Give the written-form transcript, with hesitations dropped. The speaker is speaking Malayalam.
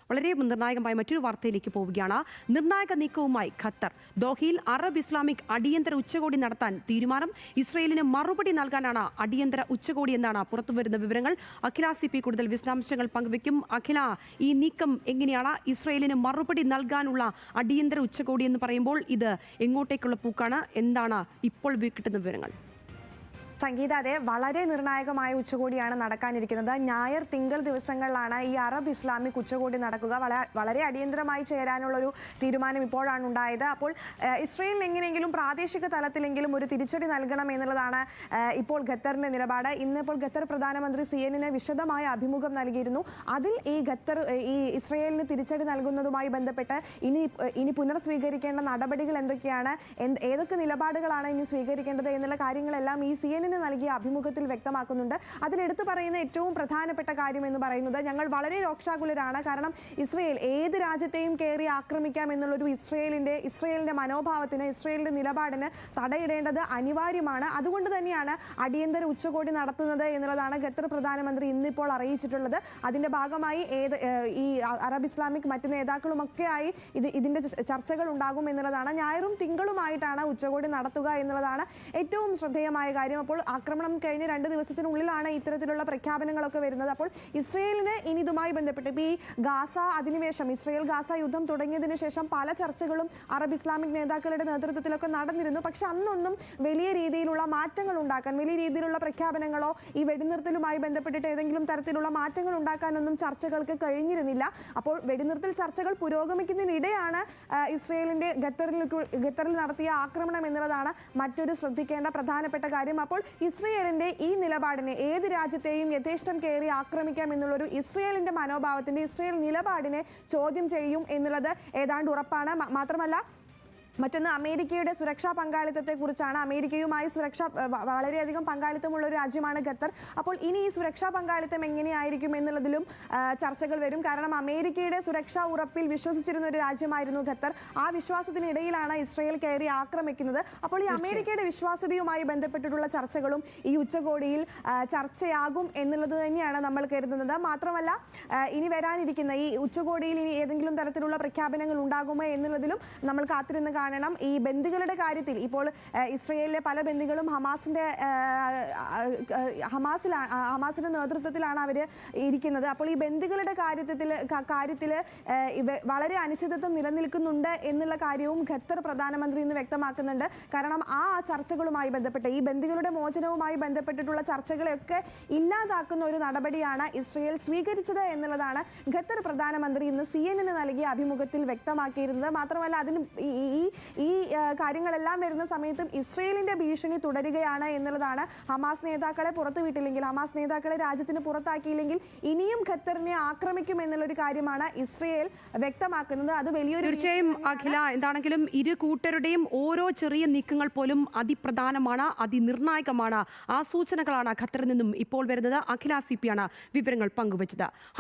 വളരെ നിർണായകമായ മറ്റൊരു വാർത്തയിലേക്ക് പോവുകയാണ്. നിർണായക നീക്കവുമായി ഖത്തർ. ദോഹയിൽ അറബ് ഇസ്ലാമിക് അടിയന്തര ഉച്ചകോടി നടത്താൻ തീരുമാനം. ഇസ്രയേലിന് മറുപടി നൽകാനാണ് അടിയന്തര ഉച്ചകോടി എന്നാണ് പുറത്തുവരുന്ന വിവരങ്ങൾ. അഖില CP കൂടുതൽ വിശദാംശങ്ങൾ പങ്കുവയ്ക്കും. അഖില, ഈ നീക്കം എങ്ങനെയാണ്? ഇസ്രയേലിന് മറുപടി നൽകാനുള്ള അടിയന്തര ഉച്ചകോടി എന്ന് പറയുമ്പോൾ ഇത് എങ്ങോട്ടേക്കുള്ള പൂക്കാണ്? എന്താണ് ഇപ്പോൾ കിട്ടുന്ന വിവരങ്ങൾ? സംഗീത, അതെ, വളരെ നിർണായകമായ ഉച്ചകോടിയാണ് നടക്കാനിരിക്കുന്നത്. ഞായർ തിങ്കൾ ദിവസങ്ങളിലാണ് ഈ അറബ് ഇസ്ലാമിക് ഉച്ചകോടി നടക്കുക. വളരെ അടിയന്തരമായി ചേരാനുള്ളൊരു തീരുമാനം ഇപ്പോഴാണ് ഉണ്ടായത്. അപ്പോൾ ഇസ്രയേലിന് എങ്ങനെയെങ്കിലും പ്രാദേശിക തലത്തിലെങ്കിലും ഒരു തിരിച്ചടി നൽകണം എന്നുള്ളതാണ് ഇപ്പോൾ ഖത്തറിന്റെ നിലപാട്. ഇന്നിപ്പോൾ ഖത്തർ പ്രധാനമന്ത്രി CNN വിശദമായ അഭിമുഖം നൽകിയിരുന്നു. അതിൽ ഈ ഇസ്രയേലിന് തിരിച്ചടി നൽകുന്നതുമായി ബന്ധപ്പെട്ട് ഇനി പുനർസ്വീകരിക്കേണ്ട നടപടികൾ എന്തൊക്കെയാണ്, ഏതൊക്കെ നിലപാടുകളാണ് ഇനി സ്വീകരിക്കേണ്ടത് എന്നുള്ള കാര്യങ്ങളെല്ലാം ഈ CNN നൽകിയ അഭിമുഖത്തിൽ വ്യക്തമാക്കുന്നുണ്ട്. അതിലെടുത്തു പറയുന്ന ഏറ്റവും പ്രധാനപ്പെട്ട കാര്യം എന്ന് പറയുന്നത്, ഞങ്ങൾ വളരെ രോക്ഷാകുലരാണ്. കാരണം ഇസ്രയേൽ ഏത് രാജ്യത്തെയും കയറി ആക്രമിക്കാം എന്നുള്ളൊരു ഇസ്രയേലിന്റെ മനോഭാവത്തിന്, ഇസ്രയേലിന്റെ നിലപാടിന് തടയിടേണ്ടത് അനിവാര്യമാണ്. അതുകൊണ്ട് തന്നെയാണ് അടിയന്തര ഉച്ചകോടി നടത്തുന്നത് എന്നുള്ളതാണ് ഖത്തർ പ്രധാനമന്ത്രി ഇന്നിപ്പോൾ അറിയിച്ചിട്ടുള്ളത്. അതിന്റെ ഭാഗമായി ഈ അറബ് ഇസ്ലാമിക് മറ്റ് നേതാക്കളുമൊക്കെയായി ഇതിന്റെ ചർച്ചകൾ ഉണ്ടാകും എന്നുള്ളതാണ്. ഞായറും തിങ്കളുമായിട്ടാണ് ഉച്ചകോടി നടത്തുക എന്നുള്ളതാണ് ഏറ്റവും ശ്രദ്ധേയമായ കാര്യം. അപ്പോൾ ആക്രമണം കഴിഞ്ഞ് 2 ദിവസത്തിനുള്ളിലാണ് ഇത്തരത്തിലുള്ള പ്രഖ്യാപനങ്ങളൊക്കെ വരുന്നത്. അപ്പോൾ ഇസ്രയേലിന് ഇനി ഇതുമായി ബന്ധപ്പെട്ട് ഈ ഗാസ അധിനിവേശം, ഇസ്രയേൽ ഗാസ യുദ്ധം തുടങ്ങിയതിനു ശേഷം പല ചർച്ചകളും അറബ് ഇസ്ലാമിക് നേതാക്കളുടെ നേതൃത്വത്തിലൊക്കെ നടന്നിരുന്നു. പക്ഷെ അന്നൊന്നും വലിയ രീതിയിലുള്ള മാറ്റങ്ങൾ ഉണ്ടാക്കാൻ, വലിയ രീതിയിലുള്ള പ്രഖ്യാപനങ്ങളോ ഈ വെടിനിർത്തലുമായി ബന്ധപ്പെട്ടിട്ട് ഏതെങ്കിലും തരത്തിലുള്ള മാറ്റങ്ങൾ ഉണ്ടാക്കാനൊന്നും ചർച്ചകൾക്ക് കഴിഞ്ഞിരുന്നില്ല. അപ്പോൾ വെടിനിർത്തൽ ചർച്ചകൾ പുരോഗമിക്കുന്നതിനിടെയാണ് ഇസ്രയേലിന്റെ ഖത്തറിൽ നടത്തിയ ആക്രമണം എന്നുള്ളതാണ് മറ്റൊരു ശ്രദ്ധിക്കേണ്ട പ്രധാനപ്പെട്ട കാര്യം. അപ്പോൾ ഇസ്രയേലിന്റെ ഈ നിലപാടിനെ, ഏത് രാജ്യത്തെയും യഥേഷ്ടം കയറി ആക്രമിക്കാം എന്നുള്ളൊരു ഇസ്രയേലിന്റെ മനോഭാവത്തിന്റെ, ഇസ്രയേൽ നിലപാടിനെ ചോദ്യം ചെയ്യും എന്നുള്ളത് ഏതാണ്ട് ഉറപ്പാണ്. മാത്രമല്ല, മറ്റൊന്ന് അമേരിക്കയുടെ സുരക്ഷാ പങ്കാളിത്തത്തെക്കുറിച്ചാണ്. അമേരിക്കയുമായി വളരെയധികം പങ്കാളിത്തമുള്ള ഒരു രാജ്യമാണ് ഖത്തർ. അപ്പോൾ ഇനി ഈ സുരക്ഷാ പങ്കാളിത്തം എങ്ങനെയായിരിക്കും എന്നുള്ളതിലും ചർച്ചകൾ വരും. കാരണം അമേരിക്കയുടെ സുരക്ഷാ ഉറപ്പിൽ വിശ്വസിച്ചിരുന്ന ഒരു രാജ്യമായിരുന്നു ഖത്തർ. ആ വിശ്വാസത്തിനിടയിലാണ് ഇസ്രയേൽ കയറി ആക്രമിക്കുന്നത്. അപ്പോൾ ഈ അമേരിക്കയുടെ വിശ്വാസ്യതയുമായി ബന്ധപ്പെട്ടിട്ടുള്ള ചർച്ചകളും ഈ ഉച്ചകോടിയിൽ ചർച്ചയാകും എന്നുള്ളത് തന്നെയാണ് നമ്മൾ കരുതുന്നത്. മാത്രമല്ല, ഇനി വരാനിരിക്കുന്ന ഈ ഉച്ചകോടിയിൽ ഇനി ഏതെങ്കിലും തരത്തിലുള്ള പ്രഖ്യാപനങ്ങൾ ഉണ്ടാകുമോ എന്നുള്ളതിലും നമ്മൾ കാത്തിരുന്ന് കാണണം. ഈ ബന്ദികളുടെ കാര്യത്തിൽ ഇപ്പോൾ ഇസ്രയേലിലെ പല ബന്ദികളും ഹമാസിന്റെ നേതൃത്വത്തിലാണ് അവർ ഇരിക്കുന്നത്. അപ്പോൾ ഈ ബന്ദികളുടെ കാര്യത്തിൽ വളരെ അനിശ്ചിതത്വം നിലനിൽക്കുന്നുണ്ട് എന്നുള്ള കാര്യവും ഖത്തർ പ്രധാനമന്ത്രി ഇന്ന് വ്യക്തമാക്കുന്നുണ്ട്. കാരണം ആ ചർച്ചകളുമായി ബന്ധപ്പെട്ട്, ഈ ബന്ദികളുടെ മോചനവുമായി ബന്ധപ്പെട്ടിട്ടുള്ള ചർച്ചകളെയൊക്കെ ഇല്ലാതാക്കുന്ന ഒരു നടപടിയാണ് ഇസ്രയേൽ സ്വീകരിച്ചത് എന്നുള്ളതാണ് ഖത്തർ പ്രധാനമന്ത്രി ഇന്ന് CNN നൽകിയ അഭിമുഖത്തിൽ വ്യക്തമാക്കിയിരുന്നത്. മാത്രമല്ല, അതിന് ഈ കാര്യങ്ങളെല്ലാം വരുന്ന സമയത്തും ഇസ്രയേലിന്റെ ഭീഷണി തുടരുകയാണ് എന്നുള്ളതാണ്. ഹമാസ് നേതാക്കളെ പുറത്തുവിട്ടില്ലെങ്കിൽ, ഹമാസ് നേതാക്കളെ രാജ്യത്തിന് പുറത്താക്കിയില്ലെങ്കിൽ ഇനിയും ഖത്തറിനെ ആക്രമിക്കും എന്നുള്ളൊരു കാര്യമാണ് ഇസ്രയേൽ വ്യക്തമാക്കുന്നത്. അത് വലിയൊരു, തീർച്ചയായും അഖില, എന്താണെങ്കിലും ഇരു കൂട്ടരുടെയും ഓരോ ചെറിയ നീക്കങ്ങൾ പോലും അതിപ്രധാനമാണ്, അതിനിർണായകമാണ്. ആ സൂചനകളാണ് ഖത്തറിൽ നിന്നും ഇപ്പോൾ വരുന്നത്. അഖില CP ആണ് വിവരങ്ങൾ പങ്കുവച്ചത്.